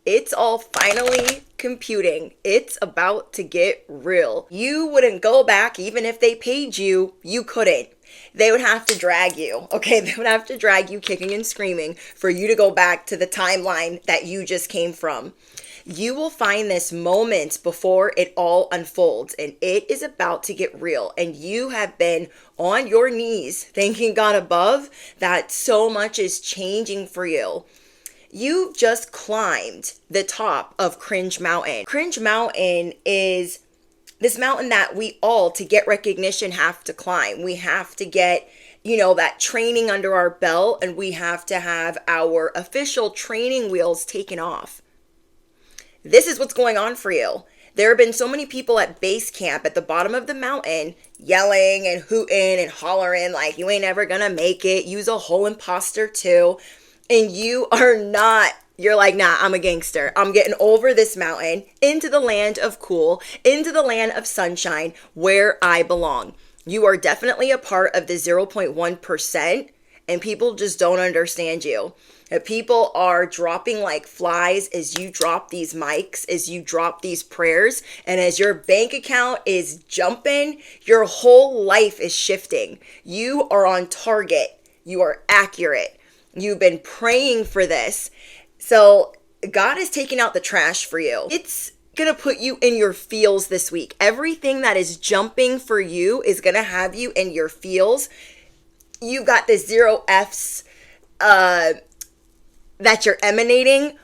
It's all finally computing. It's about to get real. You wouldn't go back even if they paid you. You couldn't. They would have to drag you, okay? They would have to drag you kicking and screaming for you to go back to the timeline that you just came from. You will find this moments before it all unfolds, and it is about to get real. And you have been on your knees thanking God above that so much is changing for you. You've just climbed the top of Cringe Mountain. Cringe Mountain is this mountain that we all, to get recognition, have to climb. We have to get, that training under our belt, and we have to have our official training wheels taken off. This is what's going on for you. There have been so many people at base camp at the bottom of the mountain yelling and hooting and hollering like you ain't ever gonna make it. You's a whole imposter too. And you are not. You're like, nah, I'm a gangster. I'm getting over this mountain into the land of cool, into the land of sunshine where I belong. You are definitely a part of the 0.1%, and people just don't understand you. People are dropping like flies as you drop these mics, as you drop these prayers, and as your bank account is jumping, your whole life is shifting. You are on target. You are accurate. You've been praying for this. So God is taking out the trash for you. It's going to put you in your feels this week. Everything that is jumping for you is going to have you in your feels. You got the 0 Fs that you're emanating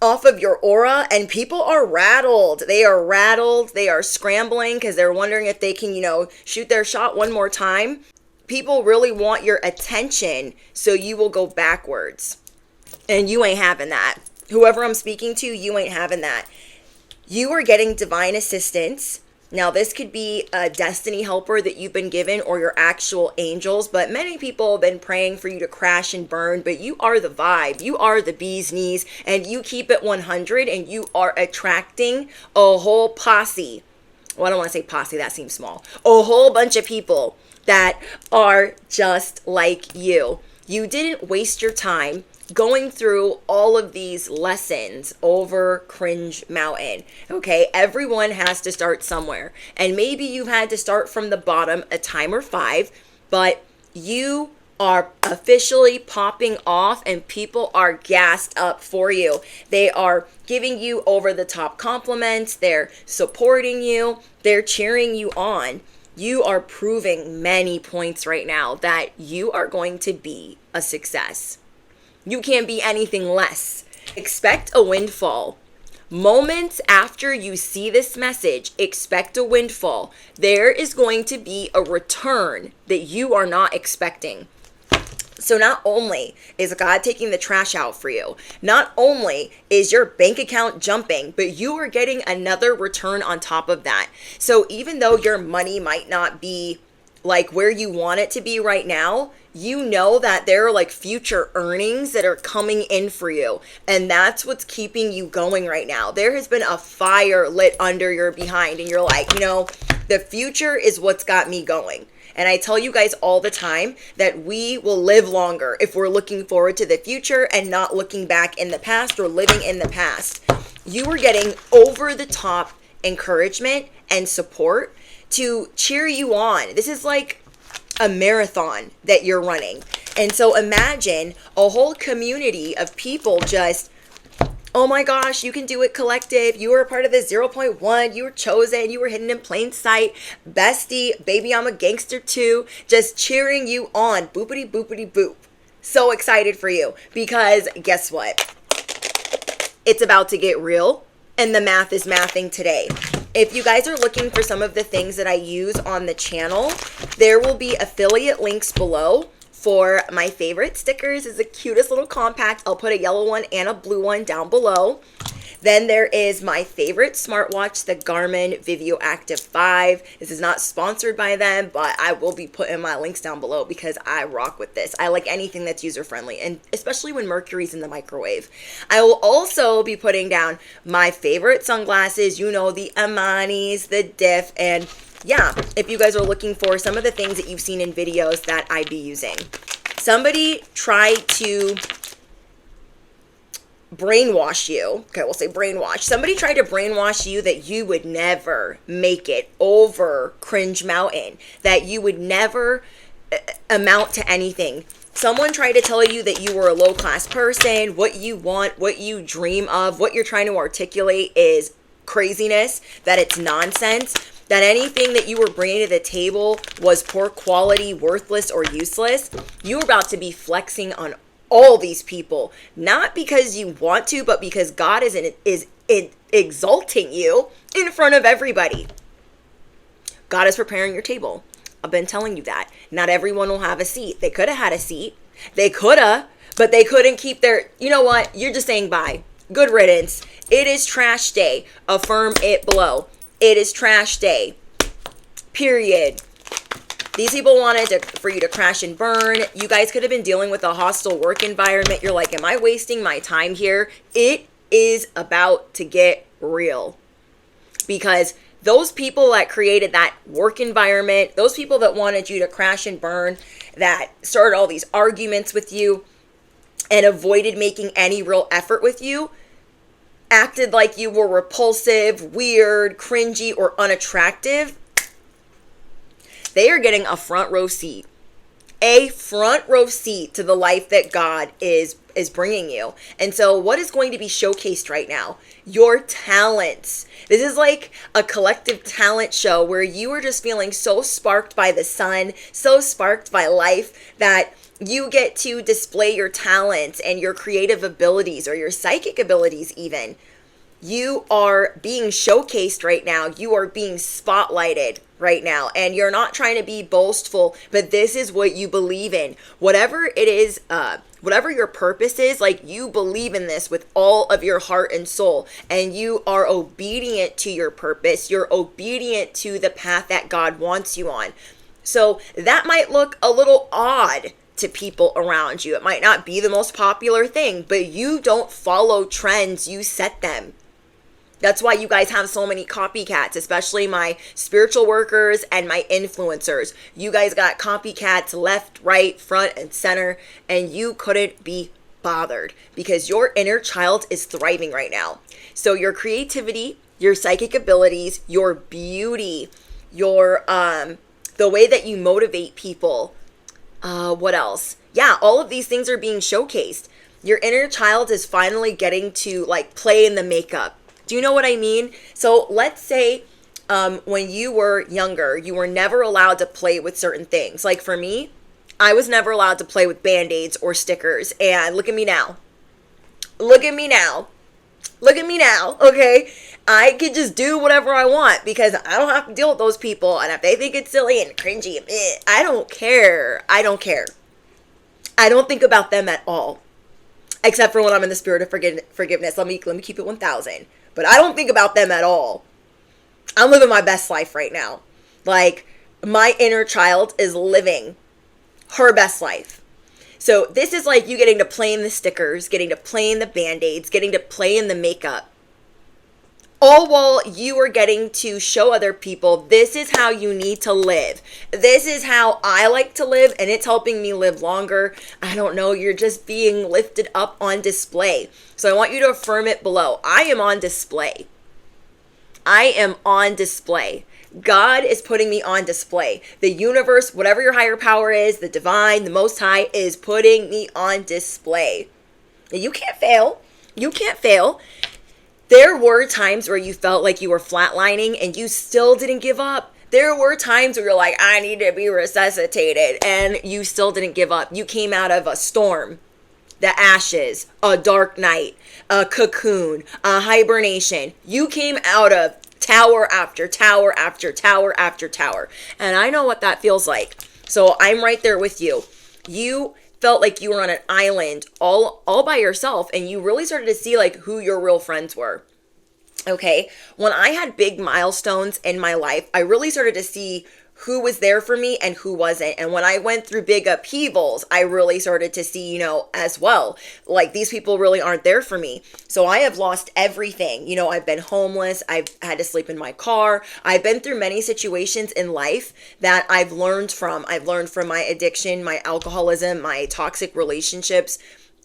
off of your aura, and people are rattled. They are rattled. They are scrambling because they're wondering if they can, shoot their shot one more time. People really want your attention, so you will go backwards. And you ain't having that. Whoever I'm speaking to, you ain't having that. You are getting divine assistance. Now, this could be a destiny helper that you've been given or your actual angels, but many people have been praying for you to crash and burn, but you are the vibe. You are the bee's knees, and you keep it 100, and you are attracting a whole posse. Well, I don't want to say posse. That seems small. A whole bunch of people that are just like you. You didn't waste your time going through all of these lessons over Cringe Mountain. Okay, everyone has to start somewhere. And maybe you've had to start from the bottom, a timer 5, but you are officially popping off and people are gassed up for you. They are giving you over the top compliments. They're supporting you. They're cheering you on. You are proving many points right now that you are going to be a success. You can't be anything less. Expect a windfall. Moments after you see this message, expect a windfall. There is going to be a return that you are not expecting. So not only is God taking the trash out for you, not only is your bank account jumping, but you are getting another return on top of that. So even though your money might not be like where you want it to be right now, you know that there are like future earnings that are coming in for you. And that's what's keeping you going right now. There has been a fire lit under your behind and you're like, the future is what's got me going. And I tell you guys all the time that we will live longer if we're looking forward to the future and not looking back in the past or living in the past. You are getting over the top encouragement and support to cheer you on. This is like a marathon that you're running. And so imagine a whole community of people just, oh my gosh, you can do it collective. You were a part of the 0.1. You were chosen. You were hidden in plain sight. Bestie, baby, I'm a gangster too. Just cheering you on. Boopity boopity boop. So excited for you because guess what? It's about to get real and the math is mathing today. If you guys are looking for some of the things that I use on the channel, there will be affiliate links below for my favorite stickers. It's the cutest little compact. I'll put a yellow one and a blue one down below. Then there is my favorite smartwatch, the Garmin Viveo Active 5. This is not sponsored by them, but I will be putting my links down below because I rock with this. I like anything that's user-friendly, and especially when Mercury's in the microwave. I will also be putting down my favorite sunglasses, the Amanis, the Diff, and yeah, if you guys are looking for some of the things that you've seen in videos that I'd be using. Somebody tried to brainwash you. Okay, we'll say brainwash. Somebody tried to brainwash you that you would never make it over Cringe Mountain, that you would never amount to anything. Someone tried to tell you that you were a low-class person, what you want, what you dream of, what you're trying to articulate is craziness, that it's nonsense, that anything that you were bringing to the table was poor quality, worthless, or useless. You were about to be flexing on all these people, not because you want to, but because God is exalting you in front of everybody. God is preparing your table. I've been telling you that. Not everyone will have a seat. They could have had a seat. They could have, but they couldn't keep their, you know what? You're just saying bye. Good riddance. It is trash day. Affirm it below. It is trash day. Period. These people wanted for you to crash and burn. You guys could have been dealing with a hostile work environment. You're like, am I wasting my time here? It is about to get real. Because those people that created that work environment, those people that wanted you to crash and burn, that started all these arguments with you and avoided making any real effort with you, acted like you were repulsive, weird, cringy, or unattractive, they are getting a front row seat. A front row seat to the life that God is bringing you. And so what is going to be showcased right now? Your talents. This is like a collective talent show where you are just feeling so sparked by the sun, so sparked by life, that you get to display your talents and your creative abilities, or your psychic abilities even. You are being showcased right now. You are being spotlighted right now. And you're not trying to be boastful, but this is what you believe in. Whatever it is, whatever your purpose is, like, you believe in this with all of your heart and soul. And you are obedient to your purpose. You're obedient to the path that God wants you on. So that might look a little odd to people around you. It might not be the most popular thing, but you don't follow trends, you set them. That's why you guys have so many copycats, especially my spiritual workers and my influencers. You guys got copycats left, right, front, and center, and you couldn't be bothered because your inner child is thriving right now. So your creativity, your psychic abilities, your beauty, your the way that you motivate people, what else? Yeah, all of these things are being showcased. Your inner child is finally getting to like play in the makeup. Do you know what I mean? So let's say when you were younger, you were never allowed to play with certain things. Like for me, I was never allowed to play with Band-Aids or stickers. And look at me now. Look at me now. Look at me now, okay? I could just do whatever I want because I don't have to deal with those people. And if they think it's silly and cringy, I don't care. I don't care. I don't think about them at all. Except for when I'm in the spirit of forgiveness. Let me keep it 1,000. But I don't think about them at all. I'm living my best life right now. Like, my inner child is living her best life. So this is like you getting to play in the stickers, getting to play in the Band-Aids, getting to play in the makeup. All while you are getting to show other people, this is how you need to live. This is how I like to live, and it's helping me live longer. I don't know, you're just being lifted up on display. So I want you to affirm it below. I am on display. I am on display. God is putting me on display. The universe, whatever your higher power is, the divine, the most high, is putting me on display. You can't fail. You can't fail. There were times where you felt like you were flatlining and you still didn't give up. There were times where you're like, I need to be resuscitated, and you still didn't give up. You came out of a storm, the ashes, a dark night, a cocoon, a hibernation. You came out of tower after tower after tower after tower. And I know what that feels like. So I'm right there with you. You felt like you were on an island all by yourself, and you really started to see like who your real friends were. Okay, when I had big milestones in my life, I really started to see who was there for me and who wasn't. And when I went through big upheavals, I really started to see, as well, like these people really aren't there for me. So I have lost everything. I've been homeless. I've had to sleep in my car. I've been through many situations in life that I've learned from. I've learned from my addiction, my alcoholism, my toxic relationships.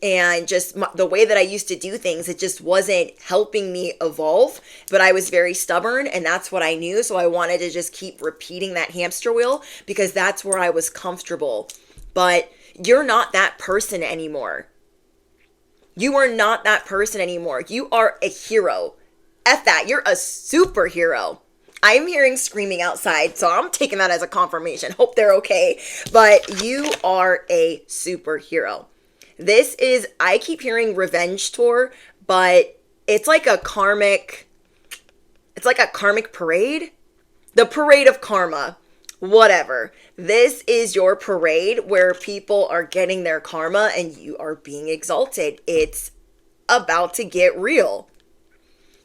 and just the way that I used to do things, it just wasn't helping me evolve. But I was very stubborn, and that's what I knew. So I wanted to just keep repeating that hamster wheel because that's where I was comfortable. But you're not that person anymore. You are not that person anymore. You are a hero. F that. You're a superhero. I'm hearing screaming outside, so I'm taking that as a confirmation. Hope they're okay. But you are a superhero. This is, I keep hearing revenge tour, but it's like a karmic parade. The parade of karma. Whatever. This is your parade where people are getting their karma and you are being exalted. It's about to get real.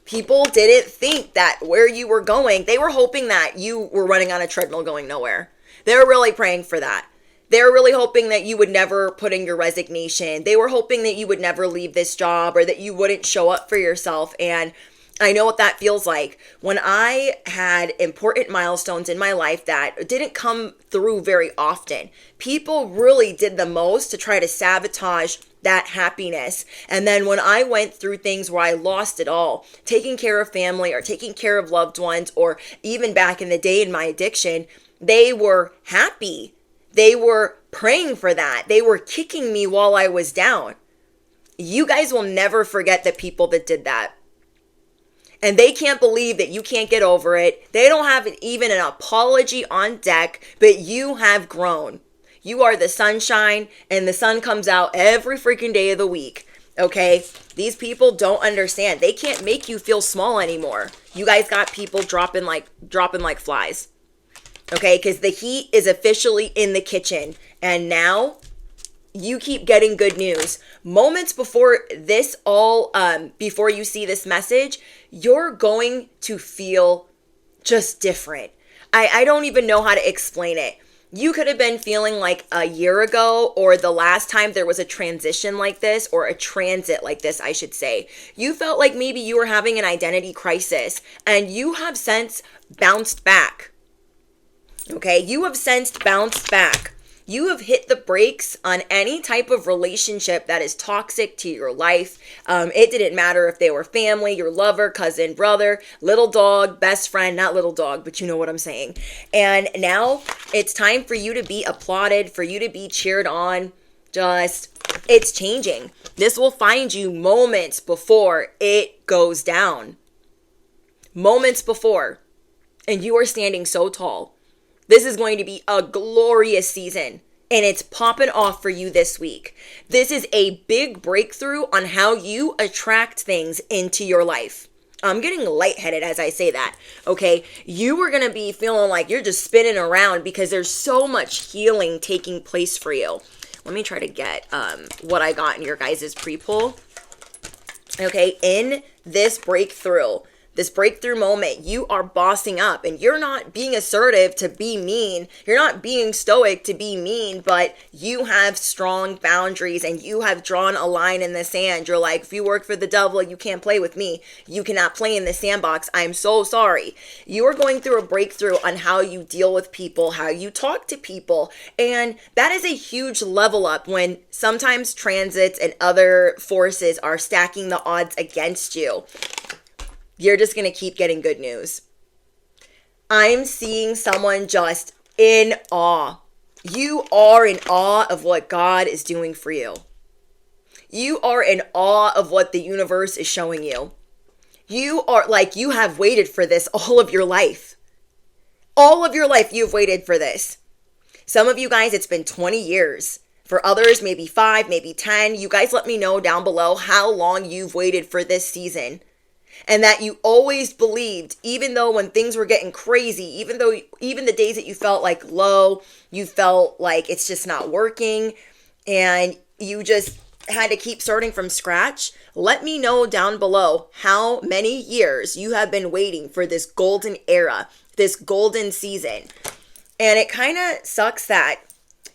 People didn't think that where you were going, they were hoping that you were running on a treadmill going nowhere. They were really praying for that. They were really hoping that you would never put in your resignation. They were hoping that you would never leave this job or that you wouldn't show up for yourself. And I know what that feels like. When I had important milestones in my life that didn't come through very often, people really did the most to try to sabotage that happiness. And then when I went through things where I lost it all, taking care of family or taking care of loved ones, or even back in the day in my addiction, they were happy. They were praying for that. They were kicking me while I was down. You guys will never forget the people that did that. And they can't believe that you can't get over it. They don't have even an apology on deck, but you have grown. You are the sunshine, and the sun comes out every freaking day of the week. Okay? These people don't understand. They can't make you feel small anymore. You guys got people dropping like flies. Okay? Because the heat is officially in the kitchen. And now you keep getting good news. Moments before this before you see this message, you're going to feel just different. I don't even know how to explain it. You could have been feeling like a year ago, or the last time there was a transition like this, or a transit like this, I should say. You felt like maybe you were having an identity crisis, and you have since bounced back. Okay, you have since bounced back. You have hit the brakes on any type of relationship that is toxic to your life. It didn't matter if they were family, your lover, cousin, brother, little dog, best friend, not little dog, but you know what I'm saying. And now it's time for you to be applauded, for you to be cheered on. It's changing. This will find you moments before it goes down. Moments before. And you are standing so tall. This is going to be a glorious season, and it's popping off for you this week. This is a big breakthrough on how you attract things into your life. I'm getting lightheaded as I say that, okay? You are going to be feeling like you're just spinning around because there's so much healing taking place for you. Let me try to get what I got in your guys' pre-pull. Okay, in this breakthrough moment, you are bossing up, and you're not being assertive to be mean. You're not being stoic to be mean, but you have strong boundaries and you have drawn a line in the sand. You're like, if you work for the devil, you can't play with me. You cannot play in the sandbox. I'm so sorry. You are going through a breakthrough on how you deal with people, how you talk to people. And that is a huge level up when sometimes transits and other forces are stacking the odds against you. You're just going to keep getting good news. I'm seeing someone just in awe. You are in awe of what God is doing for you. You are in awe of what the universe is showing you. You are like, you have waited for this all of your life. All of your life, you've waited for this. Some of you guys, it's been 20 years. For others, maybe 5, maybe 10. You guys let me know down below how long you've waited for this season. And that you always believed, even though when things were getting crazy, even the days that you felt like low, you felt like it's just not working, and you just had to keep starting from scratch. Let me know down below how many years you have been waiting for this golden era, this golden season. And it kind of sucks that,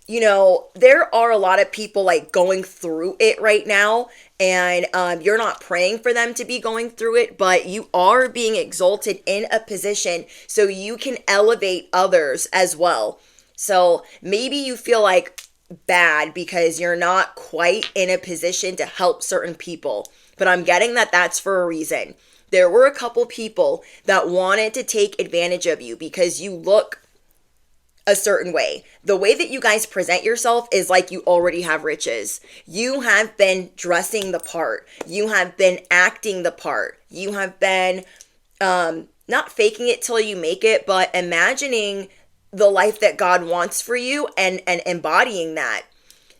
you know, there are a lot of people like going through it right now, and you're not praying for them to be going through it, but you are being exalted in a position so you can elevate others as well. So maybe you feel like bad because you're not quite in a position to help certain people. But I'm getting that that's for a reason. There were a couple people that wanted to take advantage of you because you look a certain way. The way that you guys present yourself is like you already have riches. You have been dressing the part. You have been acting the part. You have been not faking it till you make it, but imagining the life that God wants for you and embodying that.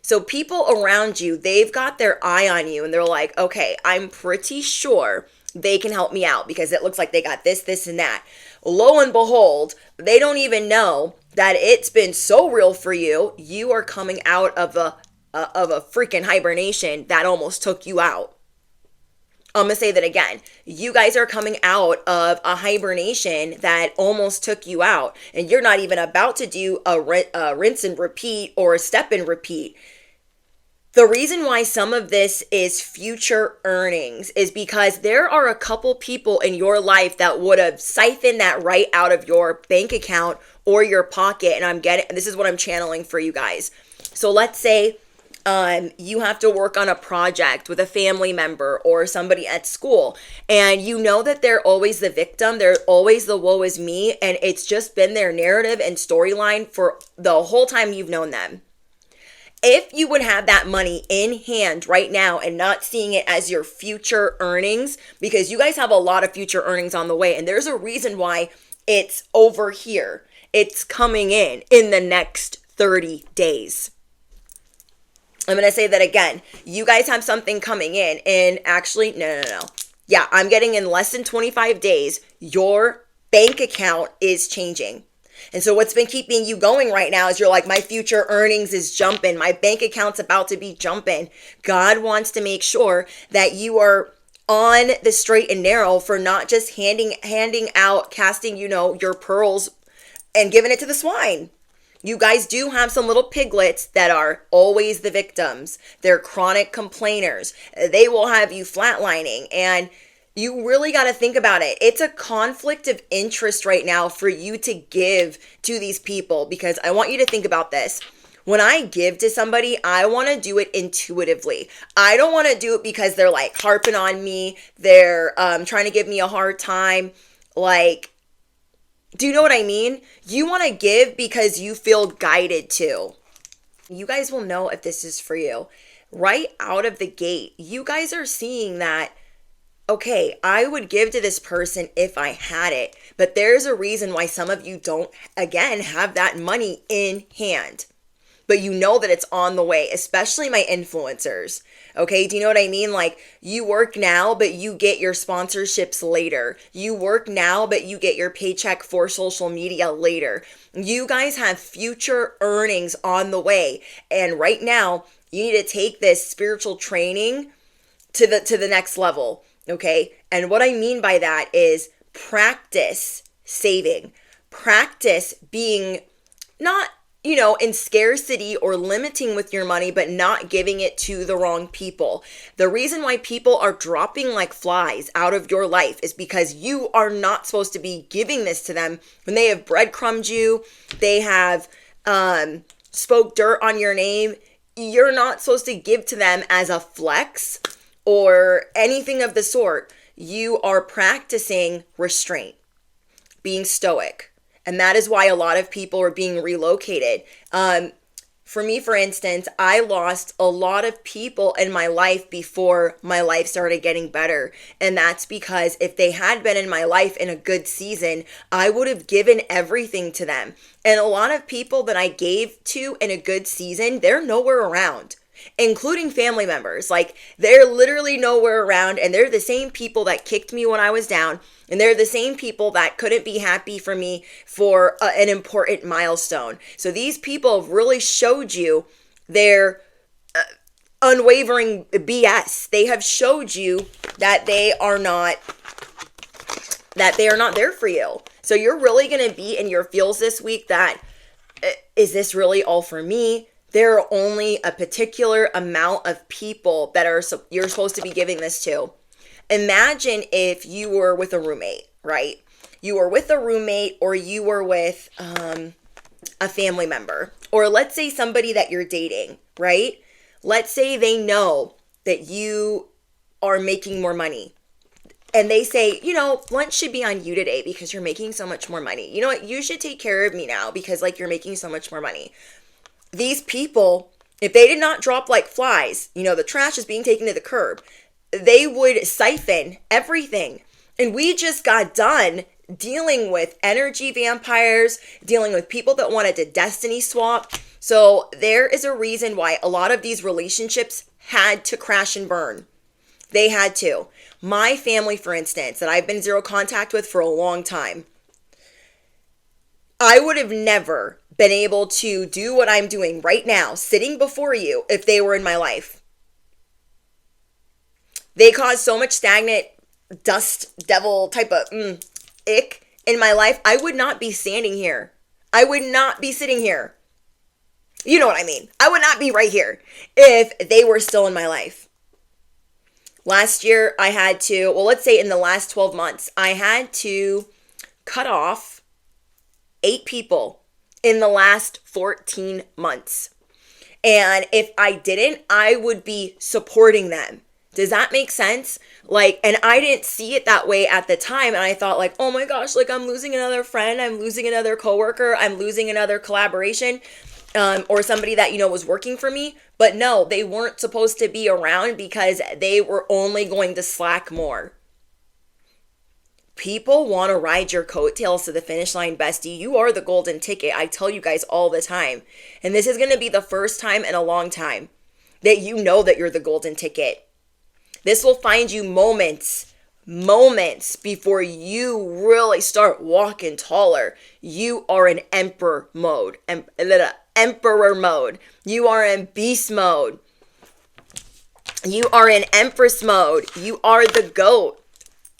So people around you, they've got their eye on you and they're like, okay, I'm pretty sure they can help me out because it looks like they got this, this, and that. Lo and behold, they don't even know that it's been so real for you. You are coming out of a freaking hibernation that almost took you out. I'm going to say that again. You guys are coming out of a hibernation that almost took you out. And you're not even about to do a rinse and repeat or a step and repeat. The reason why some of this is future earnings is because there are a couple people in your life that would have siphoned that right out of your bank account or your pocket. And this is what I'm channeling for you guys. So let's say you have to work on a project with a family member or somebody at school, and you know that they're always the victim, they're always the woe is me, and it's just been their narrative and storyline for the whole time you've known them. If you would have that money in hand right now and not seeing it as your future earnings, because you guys have a lot of future earnings on the way, and there's a reason why it's over here. It's coming in the next 30 days. I'm going to say that again. You guys have something coming in, and actually, no. Yeah, I'm getting in less than 25 days, your bank account is changing. And so what's been keeping you going right now is you're like, my future earnings is jumping. My bank account's about to be jumping. God wants to make sure that you are on the straight and narrow for not just handing out, casting, your pearls and giving it to the swine. You guys do have some little piglets that are always the victims. They're chronic complainers. They will have you flatlining, and you really got to think about it. It's a conflict of interest right now for you to give to these people, because I want you to think about this. When I give to somebody, I want to do it intuitively. I don't want to do it because they're like harping on me. They're trying to give me a hard time. Like, do you know what I mean? You want to give because you feel guided to. You guys will know if this is for you. Right out of the gate, you guys are seeing that, okay, I would give to this person if I had it. But there's a reason why some of you don't, again, have that money in hand. But you know that it's on the way, especially my influencers. Okay, do you know what I mean? Like, you work now, but you get your sponsorships later. You work now, but you get your paycheck for social media later. You guys have future earnings on the way. And right now, you need to take this spiritual training to the next level. Okay, and what I mean by that is practice saving. Practice being not in scarcity or limiting with your money, but not giving it to the wrong people. The reason why people are dropping like flies out of your life is because you are not supposed to be giving this to them when they have breadcrumbed you, they have spoke dirt on your name. You're not supposed to give to them as a flex or anything of the sort. You are practicing restraint, being stoic. And that is why a lot of people are being relocated. For me, for instance, I lost a lot of people in my life before my life started getting better. And that's because if they had been in my life in a good season, I would have given everything to them. And a lot of people that I gave to in a good season, they're nowhere around, including family members. Like, they're literally nowhere around, and they're the same people that kicked me when I was down, and they're the same people that couldn't be happy for me for an important milestone. So these people have really showed you their unwavering BS. They have showed you that they are not there for you. So you're really going to be in your feels this week that, is this really all for me? There are only a particular amount of people that you're supposed to be giving this to. Imagine if you were with a roommate, right? You were with a roommate, or you were with, a family member, or let's say somebody that you're dating, right? Let's say they know that you are making more money. And they say, lunch should be on you today because you're making so much more money. You know what? You should take care of me now because like you're making so much more money. These people, if they did not drop like flies, the trash is being taken to the curb, they would siphon everything. And we just got done dealing with energy vampires, dealing with people that wanted to destiny swap. So there is a reason why a lot of these relationships had to crash and burn. They had to. My family, for instance, that I've been zero contact with for a long time, I would have never been able to do what I'm doing right now, sitting before you, if they were in my life. They caused so much stagnant dust devil type of ick in my life. I would not be standing here. I would not be sitting here. You know what I mean? I would not be right here if they were still in my life. Last year, I had to, let's say in the last 12 months, I had to cut off 8 people in the last 14 months. And if I didn't, I would be supporting them. Does that make sense? And I didn't see it that way at the time. And I thought oh my gosh, I'm losing another friend. I'm losing another coworker. I'm losing another collaboration. Or somebody that, was working for me. But no, they weren't supposed to be around because they were only going to slack more. People want to ride your coattails to the finish line, bestie. You are the golden ticket. I tell you guys all the time. And this is going to be the first time in a long time that you know that you're the golden ticket. This will find you moments before you really start walking taller. You are in emperor mode. Emperor mode. You are in beast mode. You are in empress mode. You are the GOAT.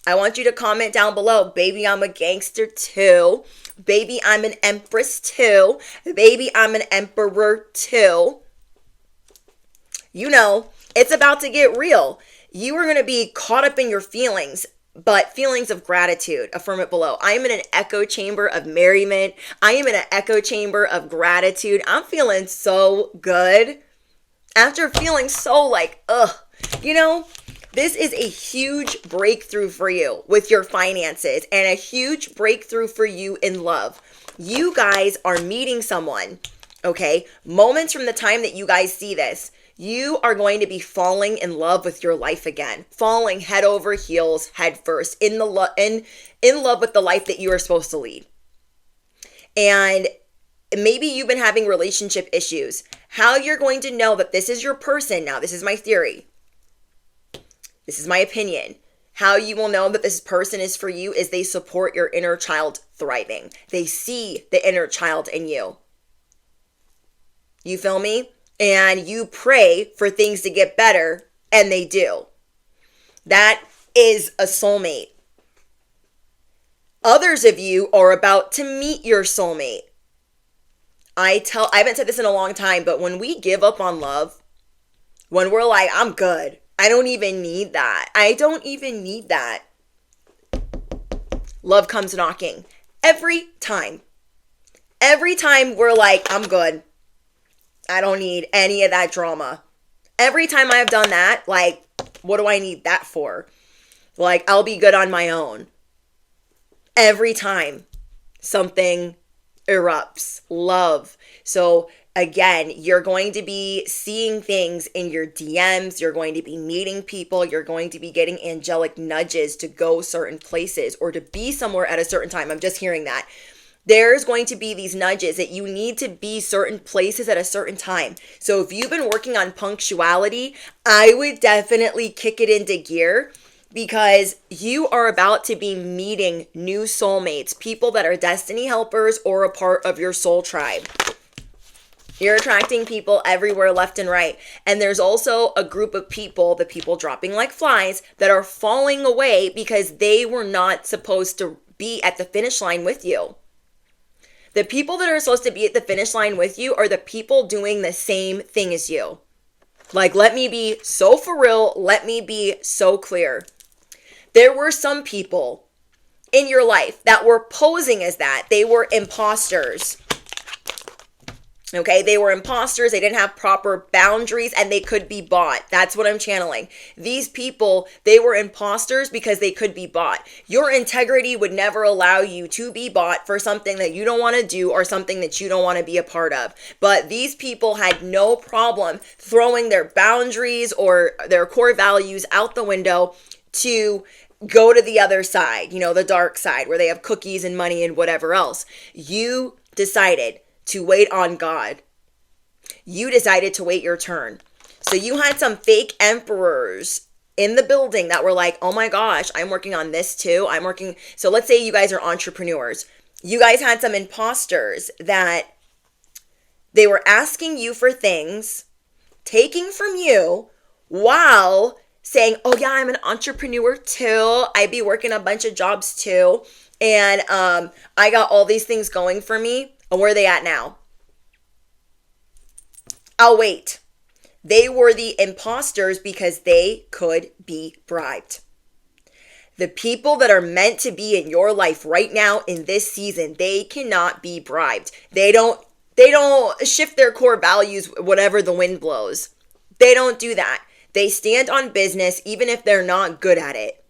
I want you to comment down below, baby, I'm a gangster too. Baby, I'm an empress too. Baby, I'm an emperor too. It's about to get real. You are going to be caught up in your feelings, but feelings of gratitude. Affirm it below. I am in an echo chamber of merriment. I am in an echo chamber of gratitude. I'm feeling so good. After feeling so this is a huge breakthrough for you with your finances and a huge breakthrough for you in love. You guys are meeting someone, okay? Moments from the time that you guys see this, you are going to be falling in love with your life again, falling head over heels, head first, in love with the life that you are supposed to lead. And maybe you've been having relationship issues. How you're going to know that this is your person, now this is my theory, this is my opinion. How you will know that this person is for you is they support your inner child thriving. They see the inner child in you. You feel me? And you pray for things to get better, and they do. That is a soulmate. Others of you are about to meet your soulmate. I haven't said this in a long time, but when we give up on love, when we're like, I'm good, I don't even need that. I don't even need that. Love comes knocking. Every time. Every time we're like, I'm good. I don't need any of that drama. Every time I have done that, what do I need that for? I'll be good on my own. Every time something erupts. Love. So again, you're going to be seeing things in your DMs. You're going to be meeting people. You're going to be getting angelic nudges to go certain places or to be somewhere at a certain time. I'm just hearing that. There's going to be these nudges that you need to be certain places at a certain time. So if you've been working on punctuality, I would definitely kick it into gear because you are about to be meeting new soulmates, people that are destiny helpers or a part of your soul tribe. You're attracting people everywhere, left and right. And there's also a group of people, the people dropping like flies, that are falling away because they were not supposed to be at the finish line with you. The people that are supposed to be at the finish line with you are the people doing the same thing as you. Let me be so for real. Let me be so clear. There were some people in your life that were posing as that. They were imposters. Okay, they were imposters, they didn't have proper boundaries, and they could be bought. That's what I'm channeling. These people, they were imposters because they could be bought. Your integrity would never allow you to be bought for something that you don't want to do or something that you don't want to be a part of. But these people had no problem throwing their boundaries or their core values out the window to go to the other side, the dark side where they have cookies and money and whatever else. You decided to wait on God. You decided to wait your turn. So you had some fake emperors in the building that were like, oh my gosh, I'm working on this too. So let's say you guys are entrepreneurs. You guys had some imposters that they were asking you for things, taking from you while saying, oh yeah, I'm an entrepreneur too. I be working a bunch of jobs too. And I got all these things going for me. And where are they at now? I'll wait. They were the imposters because they could be bribed. The people that are meant to be in your life right now in this season, they cannot be bribed. They don't shift their core values whatever the wind blows. They don't do that. They stand on business even if they're not good at it.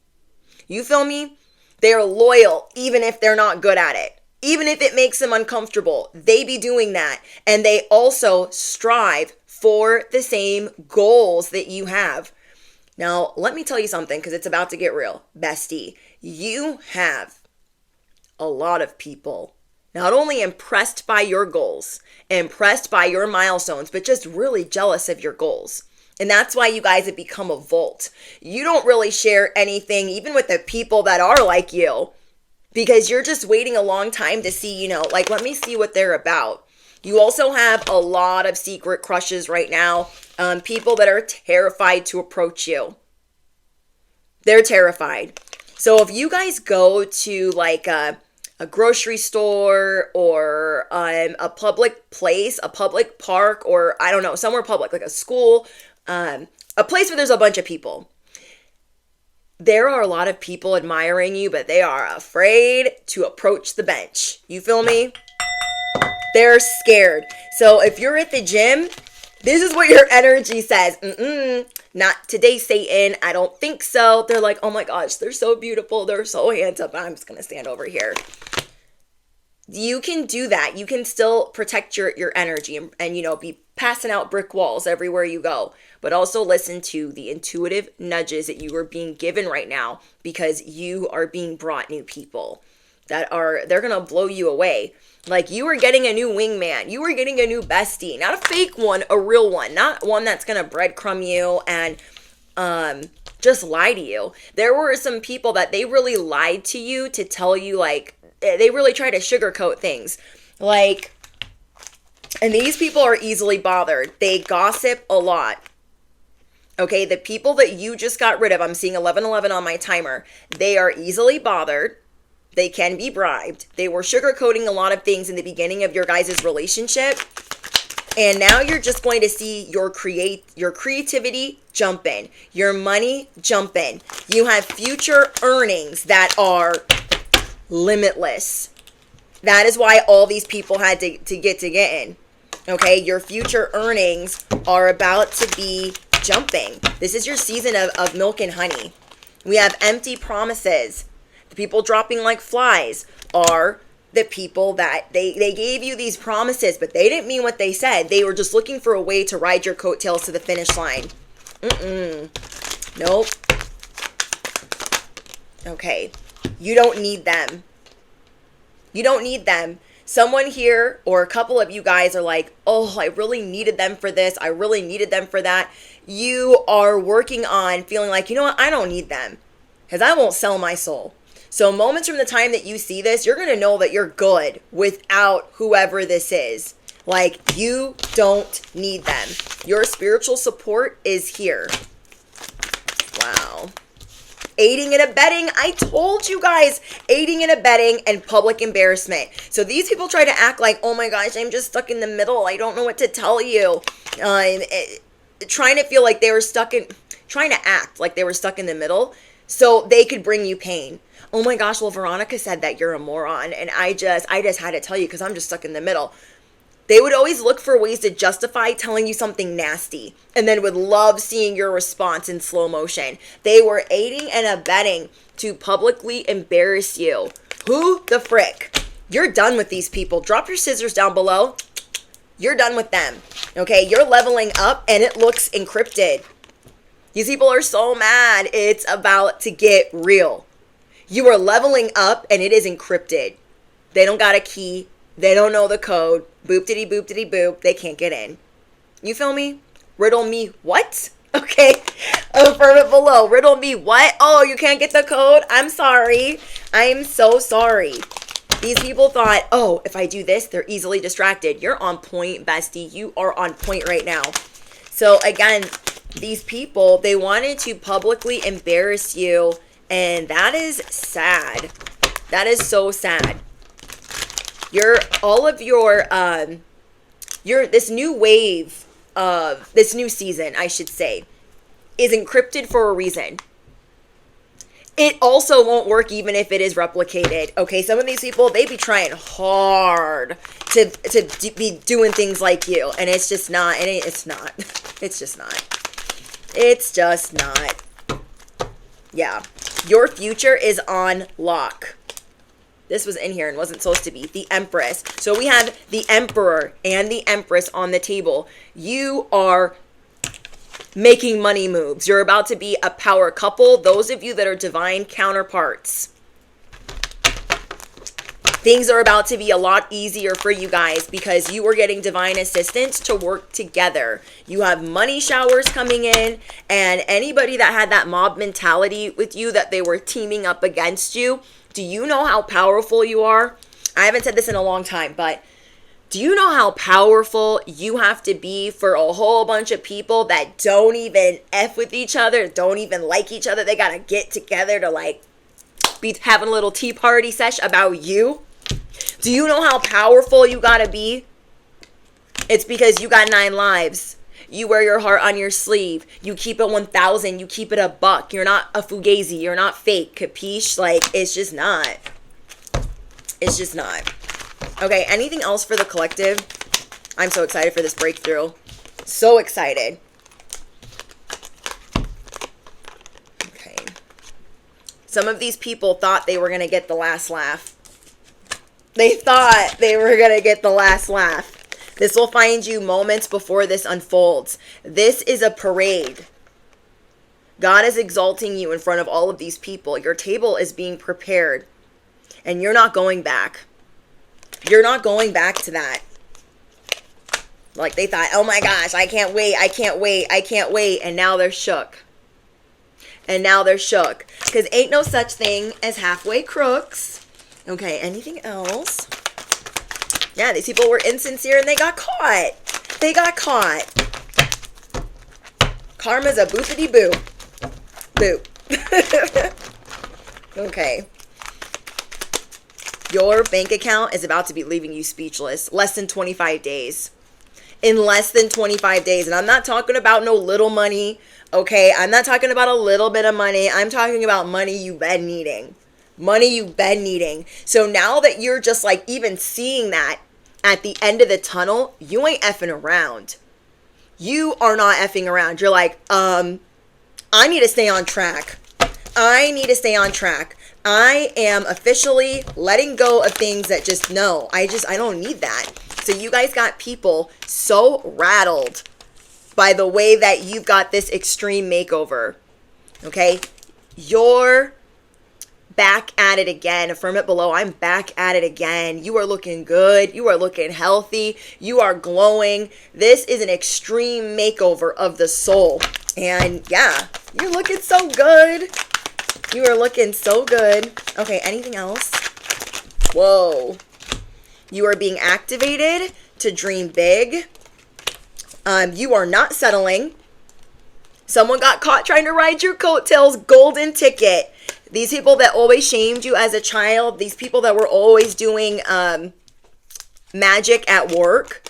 You feel me? They're loyal even if they're not good at it. Even if it makes them uncomfortable, they be doing that. And they also strive for the same goals that you have. Now, let me tell you something because it's about to get real. Bestie, you have a lot of people not only impressed by your goals, impressed by your milestones, but just really jealous of your goals. And that's why you guys have become a vault. You don't really share anything, even with the people that are like you, because you're just waiting a long time to see, let me see what they're about. You also have a lot of secret crushes right now. People that are terrified to approach you. They're terrified. So if you guys go to like a grocery store or a public place, a public park, or I don't know, somewhere public, like a school, a place where there's a bunch of people, there are a lot of people admiring you, but they are afraid to approach the bench. You feel me? They're scared. So if you're at the gym, this is what your energy says. Not today, Satan. I don't think so. They're like, oh my gosh, they're so beautiful. They're so handsome. I'm just going to stand over here. You can do that. You can still protect your energy and be passing out brick walls everywhere you go. But also listen to the intuitive nudges that you are being given right now because you are being brought new people they're going to blow you away. Like you are getting a new wingman. You are getting a new bestie. Not a fake one, a real one. Not one that's going to breadcrumb you and just lie to you. There were some people that they really lied to you to tell you they really try to sugarcoat things. And these people are easily bothered. They gossip a lot. Okay, the people that you just got rid of, I'm seeing 1111 on my timer. They are easily bothered. They can be bribed. They were sugarcoating a lot of things in the beginning of your guys' relationship. And now you're just going to see your creativity jump in. Your money jump in. You have future earnings that are limitless. That is why all these people had to get in. Okay, your future earnings are about to be jumping. This is your season of milk and honey. We have empty promises. The people dropping like flies are the people that they gave you these promises, but they didn't mean what they said. They were just looking for a way to ride your coattails to the finish line. Nope. Okay. You don't need them. You don't need them. Someone here or a couple of you guys are like, oh, I really needed them for this. I really needed them for that. You are working on feeling like, you know what? I don't need them because I won't sell my soul. So moments from the time that you see this, you're going to know that you're good without whoever this is. Like, you don't need them. Your spiritual support is here. Wow. Aiding and abetting. I told you guys, aiding and abetting and public embarrassment. So these people try to act like, oh my gosh, I'm just stuck in the middle. I don't know what to tell you. Trying to feel like they were trying to act like they were stuck in the middle so they could bring you pain. Oh my gosh, well, Veronica said that you're a moron. And I just had to tell you because I'm just stuck in the middle. They would always look for ways to justify telling you something nasty and then would love seeing your response in slow motion. They were aiding and abetting to publicly embarrass you. Who the frick? You're done with these people. Drop your scissors down below. You're done with them. Okay, you're leveling up and it looks encrypted. These people are so mad. It's about to get real. You are leveling up and it is encrypted. They don't got a key. They don't know the code. Boop diddy boop diddy boop. They can't get in. You feel me? Riddle me what? Okay. Affirm it below. Riddle me what? Oh, you can't get the code? I'm sorry. I'm so sorry. These people thought, oh, if I do this, they're easily distracted. You're on point, bestie. You are on point right now. So again, these people, they wanted to publicly embarrass you. And that is sad. That is so sad. This new wave of this new season, I should say, is encrypted for a reason. It also won't work even if it is replicated. Okay, some of these people, they be trying hard to be doing things like you, and it's just not. It's not. It's just not. It's just not. Yeah, your future is on lock. This was in here and wasn't supposed to be. The Empress. So we have the Emperor and the Empress on the table. You are making money moves. You're about to be a power couple. Those of you that are divine counterparts. Things are about to be a lot easier for you guys because you are getting divine assistance to work together. You have money showers coming in, and anybody that had that mob mentality with you, that they were teaming up against you, do you know how powerful you are? I haven't said this in a long time, but do you know how powerful you have to be for a whole bunch of people that don't even F with each other, don't even like each other? They got to get together to like be having a little tea party sesh about you. Do you know how powerful you got to be? It's because you got 9 lives. You wear your heart on your sleeve. You keep it 1,000. You keep it a buck. You're not a fugazi. You're not fake. Capiche? Like, it's just not. It's just not. Okay, anything else for the collective? I'm so excited for this breakthrough. So excited. Okay. Some of these people thought they were going to get the last laugh. They thought they were going to get the last laugh. This will find you moments before this unfolds. This is a parade. God is exalting you in front of all of these people. Your table is being prepared. And you're not going back. You're not going back to that. Like they thought, oh my gosh, I can't wait, I can't wait, I can't wait. And now they're shook. And now they're shook. Because ain't no such thing as halfway crooks. Okay, anything else? Yeah, these people were insincere and they got caught. They got caught. Karma's a boopity boo. Boop. Okay. Your bank account is about to be leaving you speechless. Less than 25 days. In less than 25 days. And I'm not talking about no little money. Okay, I'm not talking about a little bit of money. I'm talking about money you've been needing. Money you've been needing. So now that you're just like even seeing that at the end of the tunnel, you ain't effing around. You are not effing around. You're like, I need to stay on track. I need to stay on track. I am officially letting go of things that just, no, I don't need that. So you guys got people so rattled by the way that you've got this extreme makeover. Okay? You're back at it again. Affirm it below. I'm back at it again. You are looking good. You are looking healthy. You are glowing. This is an extreme makeover of the soul. And yeah, you're looking so good. You are looking so good. Okay, anything else? Whoa. You are being activated to dream big. You are not settling. Someone got caught trying to ride your coattails. Golden ticket. These people that always shamed you as a child, these people that were always doing magic at work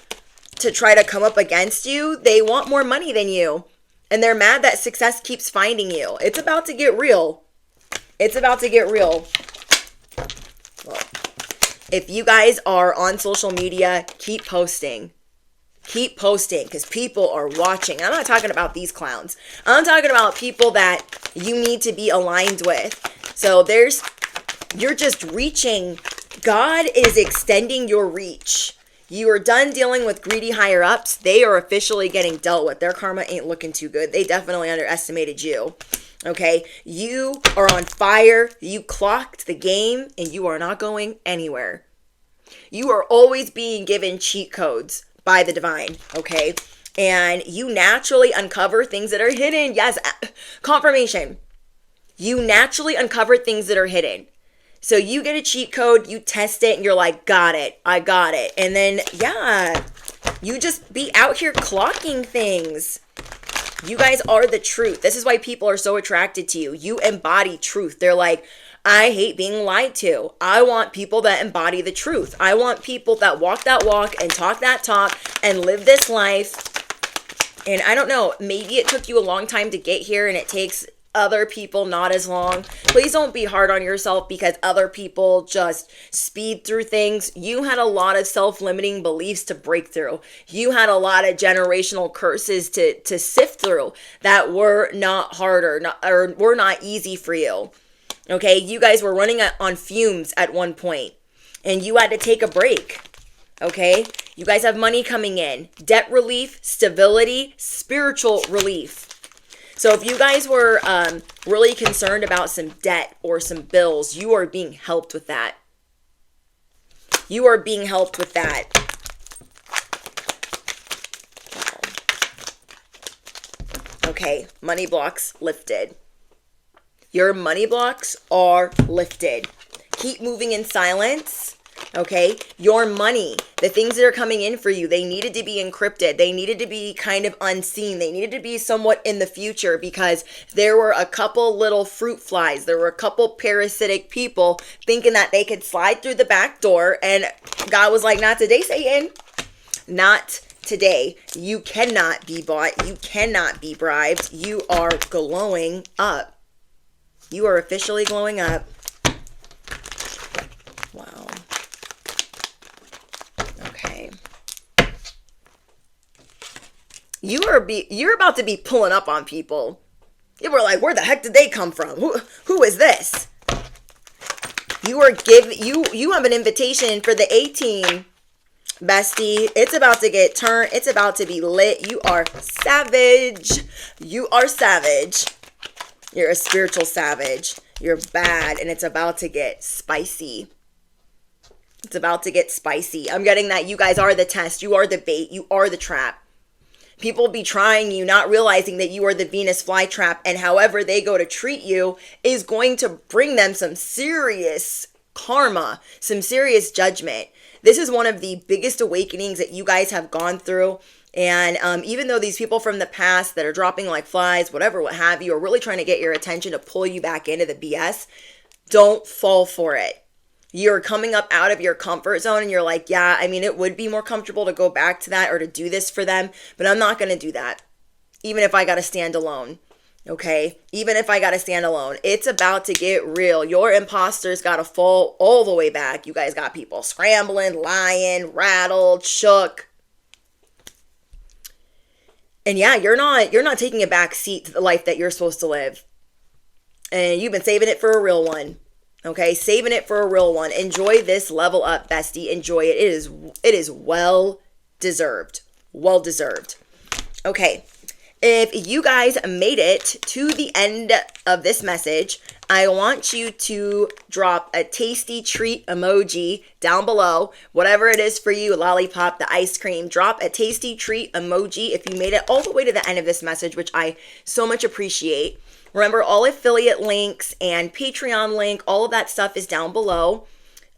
to try to come up against you, they want more money than you. And they're mad that success keeps finding you. It's about to get real. It's about to get real. Well, If you guys are on social media, keep posting. Keep posting because people are watching. I'm not talking about these clowns. I'm talking about people that you need to be aligned with. So you're just reaching. God is extending your reach. You are done dealing with greedy higher ups. They are officially getting dealt with. Their karma ain't looking too good. They definitely underestimated you. Okay, you are on fire. You clocked the game and you are not going anywhere. You are always being given cheat codes by the divine, okay? And you naturally uncover things that are hidden. Yes, confirmation. You naturally uncover things that are hidden. So you get a cheat code, you test it, and you're like, got it, I got it. And then, yeah, you just be out here clocking things. You guys are the truth. This is why people are so attracted to you. You embody truth. They're like, I hate being lied to. I want people that embody the truth. I want people that walk that walk and talk that talk and live this life. And I don't know, maybe it took you a long time to get here and it takes other people not as long. Please don't be hard on yourself because other people just speed through things. You had a lot of self-limiting beliefs to break through. You had a lot of generational curses to sift through that were not harder, or were not easy for you. Okay, you guys were running on fumes at one point and you had to take a break. Okay, you guys have money coming in, debt relief, stability, spiritual relief. So if you guys were really concerned about some debt or some bills, you are being helped with that. You are being helped with that. Okay, money blocks lifted. Your money blocks are lifted. Keep moving in silence. Okay, your money, the things that are coming in for you, they needed to be encrypted. They needed to be kind of unseen. They needed to be somewhat in the future because there were a couple little fruit flies. There were a couple parasitic people thinking that they could slide through the back door. And God was like, not today, Satan. Not today. You cannot be bought. You cannot be bribed. You are glowing up. You are officially glowing up. Wow. Okay. You're about to be pulling up on people. You were like, where the heck did they come from? Who is this? You have an invitation for the 18, bestie. It's about to get turned. It's about to be lit. You are savage. You are savage. You're a spiritual savage. You're bad, and it's about to get spicy. It's about to get spicy. I'm getting that you guys are the test. You are the bait. You are the trap. People be trying you, not realizing that you are the Venus flytrap, and however they go to treat you is going to bring them some serious karma, some serious judgment. This is one of the biggest awakenings that you guys have gone through. And even though these people from the past that are dropping like flies, whatever, what have you, are really trying to get your attention to pull you back into the BS, don't fall for it. You're coming up out of your comfort zone and you're like, yeah, I mean, it would be more comfortable to go back to that or to do this for them, but I'm not going to do that. Even if I got to stand alone. Okay? Even if I got to stand alone. It's about to get real. Your imposters got to fall all the way back. You guys got people scrambling, lying, rattled, shook. And yeah, you're not taking a back seat to the life that you're supposed to live. And you've been saving it for a real one. Okay, saving it for a real one. Enjoy this level up, bestie. Enjoy it. It is well deserved. Well deserved. Okay. If you guys made it to the end of this message, I want you to drop a tasty treat emoji down below. Whatever it is for you, lollipop, the ice cream, drop a tasty treat emoji if you made it all the way to the end of this message, which I so much appreciate. Remember, all affiliate links and Patreon link, all of that stuff is down below.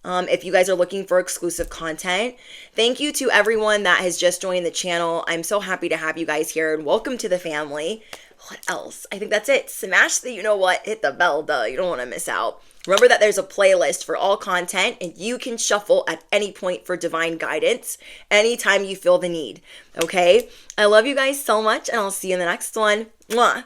If you guys are looking for exclusive content. Thank you to everyone that has just joined the channel. I'm so happy to have you guys here and welcome to the family. What else? I think that's it. Smash the you know what, hit the bell, duh. You don't want to miss out. Remember that there's a playlist for all content and you can shuffle at any point for divine guidance anytime you feel the need. Okay? I love you guys so much and I'll see you in the next one. Mwah.